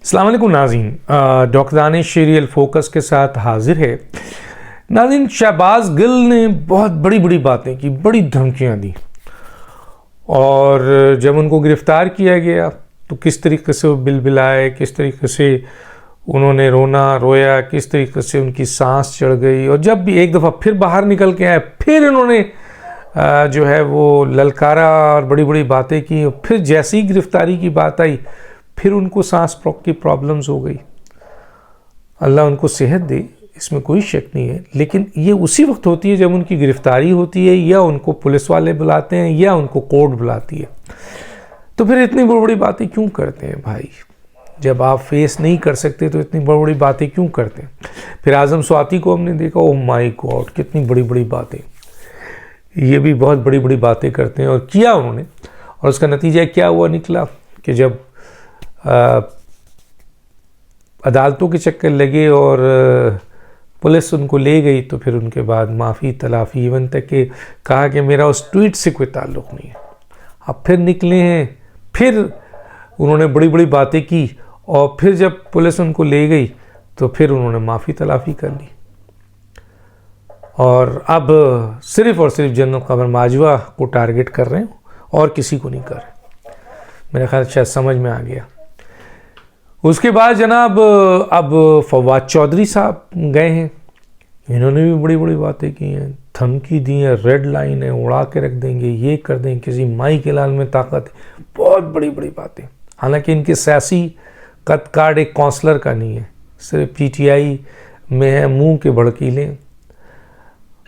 अस्सलाम वालेकुम नाज़रीन, डॉक्टर दानिश सीरियल फोकस के साथ हाजिर है। नाज़रीन, शहबाज गिल ने बहुत बड़ी बड़ी बातें की, बड़ी धमकियां दी, और जब उनको गिरफ़्तार किया गया तो किस तरीके से वो बिलबिलाए, किस तरीके से उन्होंने रोना रोया, किस तरीके से उनकी सांस चढ़ गई। और जब भी एक दफ़ा फिर बाहर निकल के आए, फिर इन्होंने जो है वो ललकारा और बड़ी बड़ी बातें की। और फिर जैसी ही गिरफ़्तारी की बात आई, फिर उनको सांस की प्रॉब्लम्स हो गई। अल्लाह उनको सेहत दे, इसमें कोई शक नहीं है। लेकिन ये उसी वक्त होती है जब उनकी गिरफ़्तारी होती है, या उनको पुलिस वाले बुलाते हैं, या उनको कोर्ट बुलाती है। तो फिर इतनी बड़ी बड़ी बातें क्यों करते हैं भाई? जब आप फेस नहीं कर सकते तो इतनी बड़ी बड़ी बातें क्यों करते हैं? फिर आज़म स्वाति को हमने देखा, ओह माय गॉड, कितनी बड़ी बड़ी बातें। ये भी बहुत बड़ी बड़ी बातें करते हैं, और किया उन्होंने। और उसका नतीजा क्या हुआ निकला कि जब अदालतों के चक्कर लगे और पुलिस उनको ले गई, तो फिर उनके बाद माफ़ी तलाफ़ी, इवन तक कि कहा कि मेरा उस ट्वीट से कोई ताल्लुक़ नहीं है। अब फिर निकले हैं, फिर उन्होंने बड़ी बड़ी बातें की, और फिर जब पुलिस उनको ले गई तो फिर उन्होंने माफ़ी तलाफ़ी कर ली। और अब सिर्फ़ और सिर्फ जन्नत कमर माजवा को टारगेट कर रहे हैं, और किसी को नहीं कर रहे। मेरे ख्याल शायद समझ में आ गया। उसके बाद जनाब अब फवाद चौधरी साहब गए हैं, इन्होंने भी बड़ी बड़ी बातें की हैं, धमकी दी है, रेड लाइन है, उड़ा के रख देंगे, ये कर देंगे, किसी माई के लाल में ताकत है, बहुत बड़ी बड़ी बातें। हालांकि इनके सियासी कद काट एक काउंसलर का नहीं है, सिर्फ पीटीआई में है, मुंह के भड़कीले।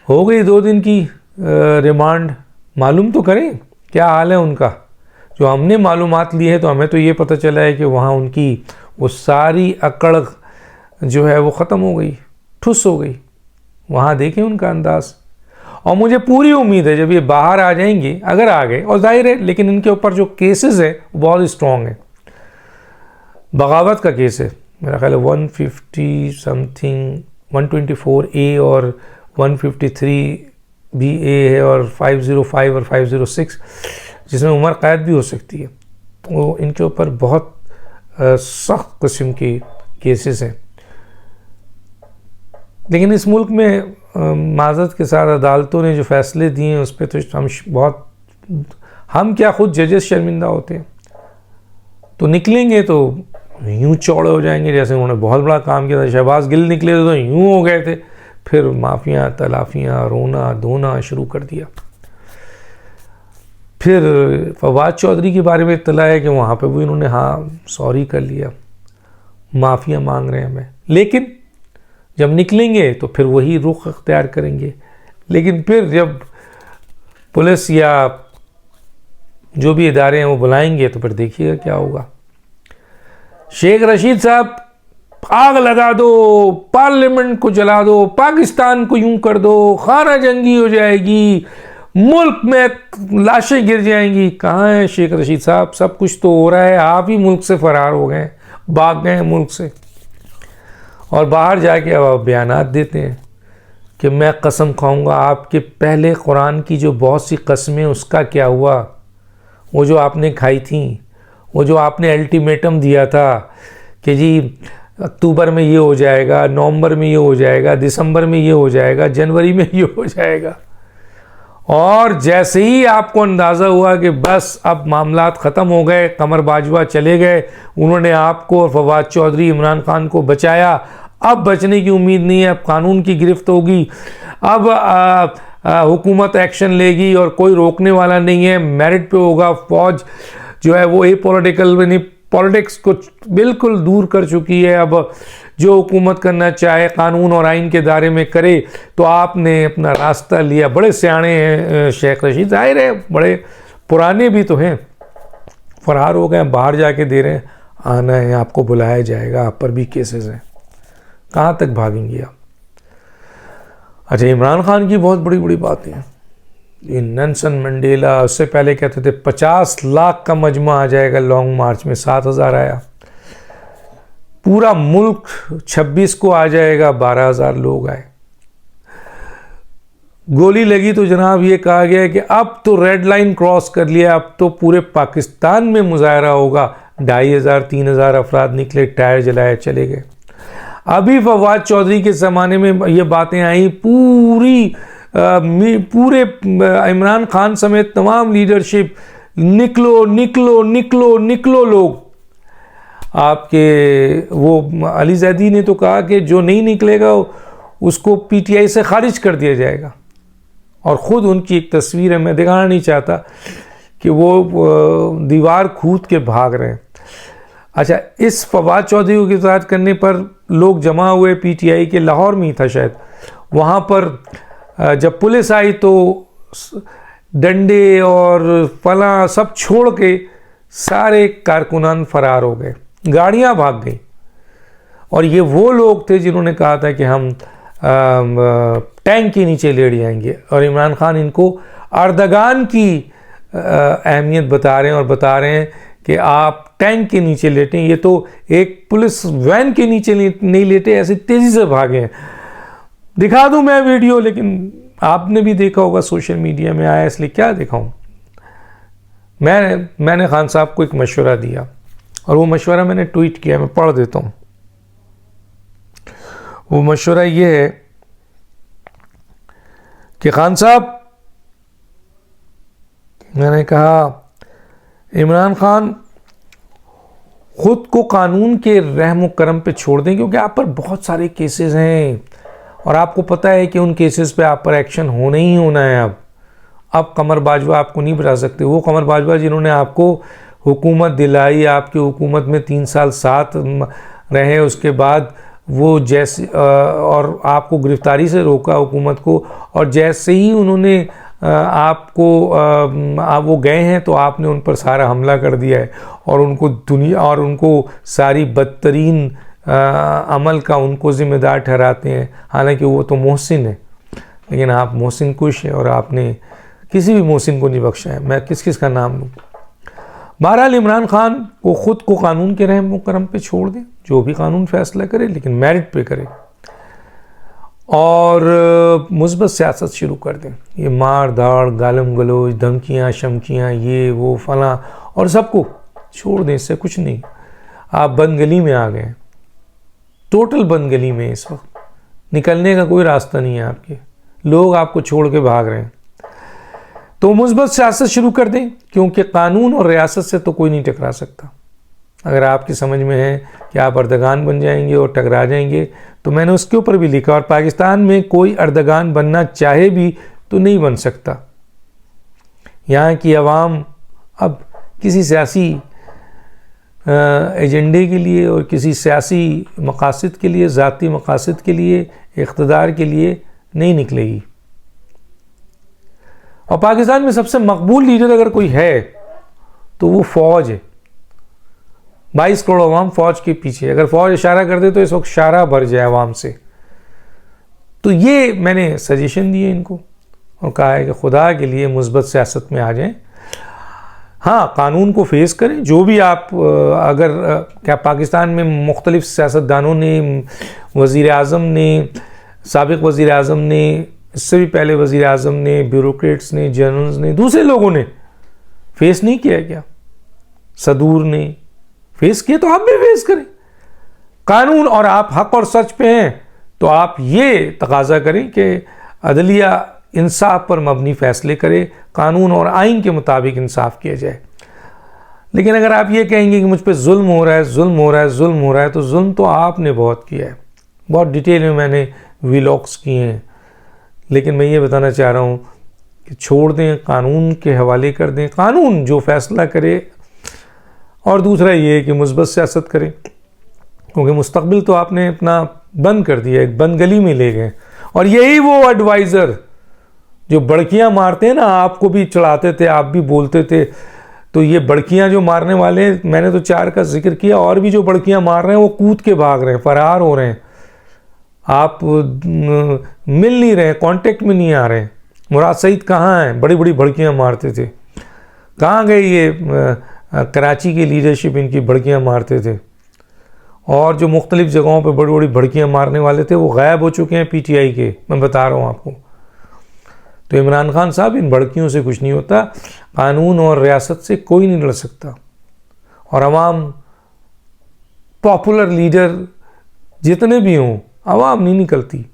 हो गई 2 दिन की रिमांड। मालूम तो करें क्या हाल है उनका। जो हमने मालूमात ली है तो हमें तो ये पता चला है कि वहाँ उनकी वो सारी अकड़ जो है वो ख़त्म हो गई, ठुस हो गई। वहाँ देखें उनका अंदाज़। और मुझे पूरी उम्मीद है जब ये बाहर आ जाएंगे, अगर आ गए, और जाहिर है लेकिन इनके ऊपर जो केसेस है वो बहुत स्ट्रॉन्ग है। बगावत का केस है, मेरा ख्याल है 150 समथिंग, 124A और 153 भी ए है, और 505 और 506 जिसमें उम्र कैद भी हो सकती है। तो इनके ऊपर बहुत सख्त किस्म के केसेस हैं। लेकिन इस मुल्क में माज़रत के साथ अदालतों ने जो फैसले दिए हैं उस पर तो हम क्या खुद जजेस शर्मिंदा होते हैं। तो निकलेंगे तो यूं चौड़े हो जाएंगे जैसे उन्होंने बहुत बड़ा काम किया था। शहबाज गिल निकले तो यूं हो गए थे, फिर माफ़ियाँ तलाफ़ियाँ, रोना धोना शुरू कर दिया। फिर फवाद चौधरी के बारे में इत्तला है कि वहाँ पे भी उन्होंने हाँ सॉरी कर लिया, माफ़िया मांग रहे हैं हमें। लेकिन जब निकलेंगे तो फिर वही रुख अख्तियार करेंगे। लेकिन फिर जब पुलिस या जो भी इदारे हैं वो बुलाएंगे तो फिर देखिएगा क्या होगा। शेख रशीद साहब, आग लगा दो, पार्लियामेंट को जला दो, पाकिस्तान को यूं कर दो, खाना जंगी हो जाएगी, मुल्क में लाशें गिर जाएंगी। कहाँ है शेख रशीद साहब? सब कुछ तो हो रहा है, आप ही मुल्क से फरार हो गए, भाग गए मुल्क से, और बाहर जाके अब आप बयानात देते हैं कि मैं कसम खाऊंगा। आपके पहले कुरान की जो बहुत सी कस्में, उसका क्या हुआ? वो जो आपने खाई थी, वो जो आपने अल्टीमेटम दिया था कि जी अक्टूबर में ये हो जाएगा, नवंबर में ये हो जाएगा, दिसंबर में ये हो जाएगा, जनवरी में ये हो जाएगा, और जैसे ही आपको अंदाज़ा हुआ कि बस अब मामलात ख़त्म हो गए, कमर बाजवा चले गए, उन्होंने आपको और फवाद चौधरी, इमरान खान को बचाया, अब बचने की उम्मीद नहीं है, अब कानून की गिरफ्त होगी, अब हुकूमत एक्शन लेगी और कोई रोकने वाला नहीं है, मेरिट पे होगा। फौज जो है वो पॉलिटिकल नहीं, पॉलिटिक्स को बिल्कुल दूर कर चुकी है। अब जो हुकूमत करना चाहे कानून और आइन के दायरे में करे। तो आपने अपना रास्ता लिया। बड़े सियाणे हैं शेख रशीद, जाहिर है बड़े पुराने भी तो हैं, फरार हो गए, बाहर जाके दे रहे हैं, आना है, आपको बुलाया जाएगा, आप पर भी केसेस हैं, कहाँ तक भागेंगे आप? अच्छा, इमरान खान की बहुत बड़ी बड़ी बातें हैं। ये नेल्सन मंडेला, उससे पहले कहते थे 50 लाख का मजमा आ जाएगा लॉन्ग मार्च में, 7,000 आया। पूरा मुल्क 26 को आ जाएगा, 12,000 लोग आए। गोली लगी तो जनाब ये कहा गया है कि अब तो रेड लाइन क्रॉस कर लिया, अब तो पूरे पाकिस्तान में मुजाहरा होगा, 2,500-3,000 अफराद निकले, टायर जलाए, चले गए। अभी फवाद चौधरी के ज़माने में ये बातें आई, पूरे इमरान खान समेत तमाम लीडरशिप, निकलो निकलो निकलो निकलो लोग। आपके वो अली जैदी ने तो कहा कि जो नहीं निकलेगा उसको पीटीआई से खारिज कर दिया जाएगा, और ख़ुद उनकी एक तस्वीर है, मैं दिखाना नहीं चाहता, कि वो दीवार कूद के भाग रहे हैं। अच्छा, इस फवाद चौधरी को गिरफ्तार करने पर लोग जमा हुए, पीटीआई के, लाहौर में ही था शायद, वहाँ पर जब पुलिस आई तो डंडे और फला सब छोड़ के सारे कारकुनान फरार हो गए, गाड़ियाँ भाग गई। और ये वो लोग थे जिन्होंने कहा था कि हम टैंक के नीचे लेट जाएंगे, और इमरान खान इनको अर्दगान की अहमियत बता रहे हैं, और बता रहे हैं कि आप टैंक के नीचे लेटें। ये तो एक पुलिस वैन के नीचे नहीं लेटे, ऐसे तेज़ी से भागे हैं। दिखा दूं मैं वीडियो, लेकिन आपने भी देखा होगा, सोशल मीडिया में आया, इसलिए क्या दिखाऊं। मैंने खान साहब को एक मशवरा दिया, और वो मशवरा मैंने ट्वीट किया, मैं पढ़ देता हूँ। वो मशवरा ये है कि खान साहब, मैंने कहा, इमरान खान खुद को कानून के रहम करम पे छोड़ दें, क्योंकि आप पर बहुत सारे केसेस हैं, और आपको पता है कि उन केसेस पे आप पर एक्शन होना ही होना है। अब कमर बाजवा आपको नहीं बचा सकते। वो कमर बाजवा जिन्होंने आपको हुकूमत दिलाई, आपकी हुकूमत में 3 साल साथ रहे, उसके बाद वो जैसे और आपको गिरफ्तारी से रोका हुकूमत को, और जैसे ही उन्होंने आपको आप वो गए हैं तो आपने उन पर सारा हमला कर दिया है, और उनको दुनिया और उनको सारी बदतरीन अमल का उनको ज़िम्मेदार ठहराते हैं। हालांकि वो तो मोहसिन है, लेकिन आप मोहसिन कुश हैं, और आपने किसी भी मोहसिन को नहीं बख्शा है। मैं किस किस का नाम लूँ। बहरहाल इमरान खान को ख़ुद को कानून के रहम करम पे छोड़ दें, जो भी कानून फैसला करे, लेकिन मेरिट पे करे, और मुस्बत सियासत शुरू कर दें। ये मार धाड़, गालम गलोच, धमकियाँ शमकियाँ, ये वो फला, और सबको छोड़ दें, इससे कुछ नहीं। आप बंद गली में आ गए, टोटल बंद गली में। इस वक्त निकलने का कोई रास्ता नहीं है आपके, लोग आपको छोड़ के भाग रहे हैं। तो मुस्बत सियासत शुरू कर दें, क्योंकि कानून और रियासत से तो कोई नहीं टकरा सकता। अगर आपकी समझ में है कि आप अर्दगान बन जाएंगे और टकरा जाएंगे, तो मैंने उसके ऊपर भी लिखा, और पाकिस्तान में कोई अर्दगान बनना चाहे भी तो नहीं बन सकता। यहाँ की आवाम अब किसी सियासी एजेंडे के लिए और किसी सियासी मकासद के लिए, ज़ाती मकासद के लिए, इक़्तिदार के लिए नहीं निकलेगी। और पाकिस्तान में सबसे मकबूल लीडर अगर कोई है तो वो फ़ौज है। 22 करोड़ अवाम फ़ौज के पीछे। अगर फ़ौज इशारा कर दे तो इस वक्त शारा भर जाए अवाम से। तो ये मैंने सजेशन दिए इनको, और कहा है कि खुदा के लिए मुस्बत सियासत में आ जाएं। हाँ, कानून को फेस करें। जो भी आप अगर क्या पाकिस्तान में मुख्तलिफ सियासतदानों ने, वज़ीर आज़म ने, साबिक़ वज़ीर आज़म ने, इससे भी पहले वज़ीर आज़म ने, ब्यूरोक्रेट्स ने, जनरल्स ने, दूसरे लोगों ने फेस नहीं किया क्या? सदूर ने फेस किया, तो आप भी फेस करें कानून। और आप हक और सच पे हैं तो आप ये तकाजा करें कि अदलिया इंसाफ पर मबनी फ़ैसले करे, कानून और आइन के मुताबिक इंसाफ किया जाए। लेकिन अगर आप ये कहेंगे कि मुझ पर जुल्म हो रहा है, जुल्म हो रहा है, जुल्म हो रहा है, तो जुल्म तो आपने बहुत किया है। बहुत डिटेल में मैंने व्लॉग्स किए हैं, लेकिन मैं ये बताना चाह रहा हूँ कि छोड़ दें, कानून के हवाले कर दें, कानून जो फ़ैसला करे। और दूसरा ये कि मुस्बत सियासत करें, क्योंकि मुस्तकबिल तो आपने अपना बंद कर दिया, एक बंद गली में ले गए। और यही वो एडवाइज़र जो बड़कियां मारते हैं ना, आपको भी चढ़ाते थे, आप भी बोलते थे, तो ये बड़कियां जो मारने वाले, मैंने तो 4 का जिक्र किया, और भी जो बड़कियां मार रहे हैं वो कूद के भाग रहे हैं, फरार हो रहे हैं, आप मिल नहीं रहे, कांटेक्ट में नहीं आ रहे। मुराद सईद कहाँ हैं? बड़ी बड़ी बड़कियां मारते थे, कहाँ गए ये? कराची की लीडरशिप इनकी बड़कियां मारते थे। और जो मुख्तलिफ जगहों पे बड़ी बड़ी भड़कियाँ मारने वाले थे वो गायब हो चुके हैं पीटीआई के, मैं बता रहा हूँ आपको। तो इमरान खान साहब, इन भड़कियों से कुछ नहीं होता, कानून और रियासत से कोई नहीं लड़ सकता। और अवाम पॉपुलर लीडर जितने भी हों, अवाम नहीं निकलती।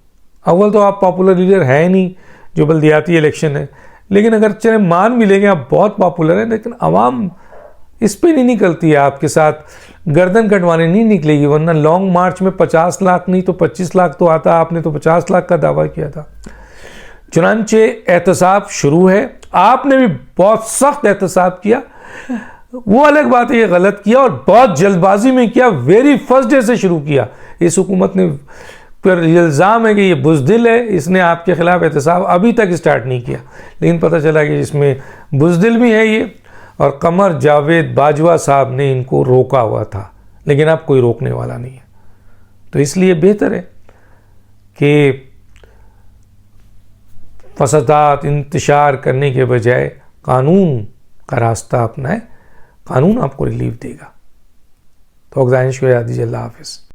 अव्वल तो आप पॉपुलर लीडर है नहीं, जो बल्दियाती इलेक्शन है, लेकिन अगर चले मान भी लेंगे आप बहुत पॉपुलर है, लेकिन अवाम इस पे नहीं निकलती है, आपके साथ गर्दन कटवाने नहीं निकलेगी। वरना लॉन्ग मार्च में 50 लाख नहीं तो 25 लाख तो आता, आपने तो 50 लाख का दावा किया था। चुनांचे एहतसाब शुरू है, आपने भी बहुत सख्त एहतसाब किया, वो अलग बात है, ये गलत किया और बहुत जल्दबाजी में किया, वेरी फर्स्ट डे से शुरू किया। इस हुकूमत ने पर इल्ज़ाम है कि ये बुज़दिल है, इसने आपके खिलाफ एहतसाब अभी तक स्टार्ट नहीं किया, लेकिन पता चला कि इसमें बुज़दिल भी है ये, और कमर जावेद बाजवा साहब ने इनको रोका हुआ था, लेकिन अब कोई रोकने वाला नहीं है। तो इसलिए बेहतर है कि फसादात इंतशार करने के बजाय कानून का रास्ता अपनाएं, कानून आपको रिलीफ देगा। तो दानिश को याद दीजिए। अल्लाह हाफिज़।